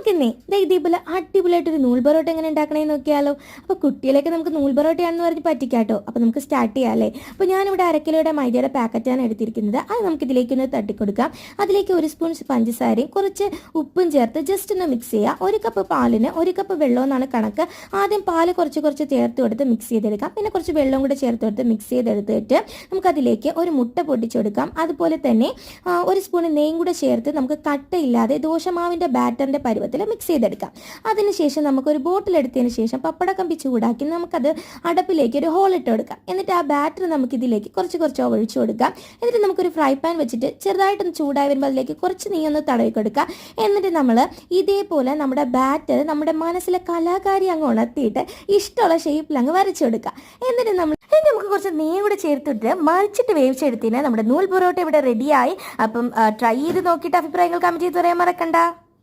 നമുക്കിന്നേ ഇതേപോലെ അടിപൊളിയായിട്ടൊരു നൂൽ പൊറോട്ട എങ്ങനെ ഉണ്ടാക്കണേന്ന് നോക്കിയാലോ. അപ്പോൾ കുട്ടികളൊക്കെ നമുക്ക് നൂൽ പൊറോട്ടയാണെന്ന് പറഞ്ഞ് പറ്റിക്കാട്ടോ. അപ്പോൾ നമുക്ക് സ്റ്റാർട്ട് ചെയ്യാമല്ലേ. അപ്പോൾ ഞാനിവിടെ 1/2 കിലോയുടെ മൈദയുടെ പാക്കറ്റാണ് എടുത്തിരിക്കുന്നത്. അത് നമുക്ക് ഇതിലേക്കൊന്ന് തട്ടിക്കൊടുക്കാം. അതിലേക്ക് 1 സ്പൂൺ പഞ്ചസാരയും കുറച്ച് ഉപ്പും ചേർത്ത് ജസ്റ്റ് ഒന്ന് മിക്സ് ചെയ്യുക. 1 കപ്പ് പാലിന് 1 കപ്പ് വെള്ളം എന്നാണ് കണക്ക്. ആദ്യം പാല് കുറച്ച് ചേർത്ത് കൊടുത്ത് മിക്സ് ചെയ്തെടുക്കാം. പിന്നെ കുറച്ച് വെള്ളം കൂടെ ചേർത്ത് കൊടുത്ത് മിക്സ് ചെയ്തെടുത്തിട്ട് നമുക്കതിലേക്ക് ഒരു മുട്ട പൊട്ടിച്ചെടുക്കാം. അതുപോലെ തന്നെ 1 സ്പൂൺ നെയ്യും കൂടെ ചേർത്ത് നമുക്ക് കട്ടയില്ലാതെ ദോശമാവിൻ്റെ ബാറ്ററിൻ്റെ പരുവത്തിൽ മിക്സ് ചെയ്തെടുക്കാം. അതിനുശേഷം നമുക്കൊരു ബോട്ടിൽ എടുത്തതിന് ശേഷം പപ്പടക്കമ്പി ചൂടാക്കി നമുക്കത് അടപ്പിലേക്ക് ഒരു ഹോൾ ഇട്ട് കൊടുക്കാം. എന്നിട്ട് ആ ബാറ്റർ നമുക്കിതിലേക്ക് കുറച്ച് ഒഴിച്ചു കൊടുക്കാം. എന്നിട്ട് നമുക്കൊരു ഫ്രൈ പാൻ വെച്ചിട്ട് ചെറുതായിട്ടൊന്ന് ചൂടായി വരുമ്പോൾ അതിലേക്ക് കുറച്ച് നെയ്യൊന്ന് തടവി കൊടുക്കാം. എന്നിട്ട് നമ്മൾ ഇതേപോലെ നമ്മുടെ ബാറ്റർ നമ്മുടെ മനസ്സിലെ കലാകാരി അങ്ങ് ഉണർത്തിയിട്ട് ഇഷ്ടമുള്ള ഷേപ്പിൽ അങ്ങ് വരച്ചു കൊടുക്കുക. എന്നിട്ട് നമുക്ക് കുറച്ച് നെയ്യ് കൂടെ ചേർത്തിട്ട് മറിച്ചിട്ട് വേവിച്ചെടുത്തിന് നമ്മുടെ നൂൽ പൊറോട്ട ഇവിടെ റെഡിയായി. അപ്പം ട്രൈ ചെയ്ത് നോക്കിയിട്ട് അഭിപ്രായങ്ങൾ കമന്റ് ചെയ്ത് പറയാൻ മറക്കണ്ട.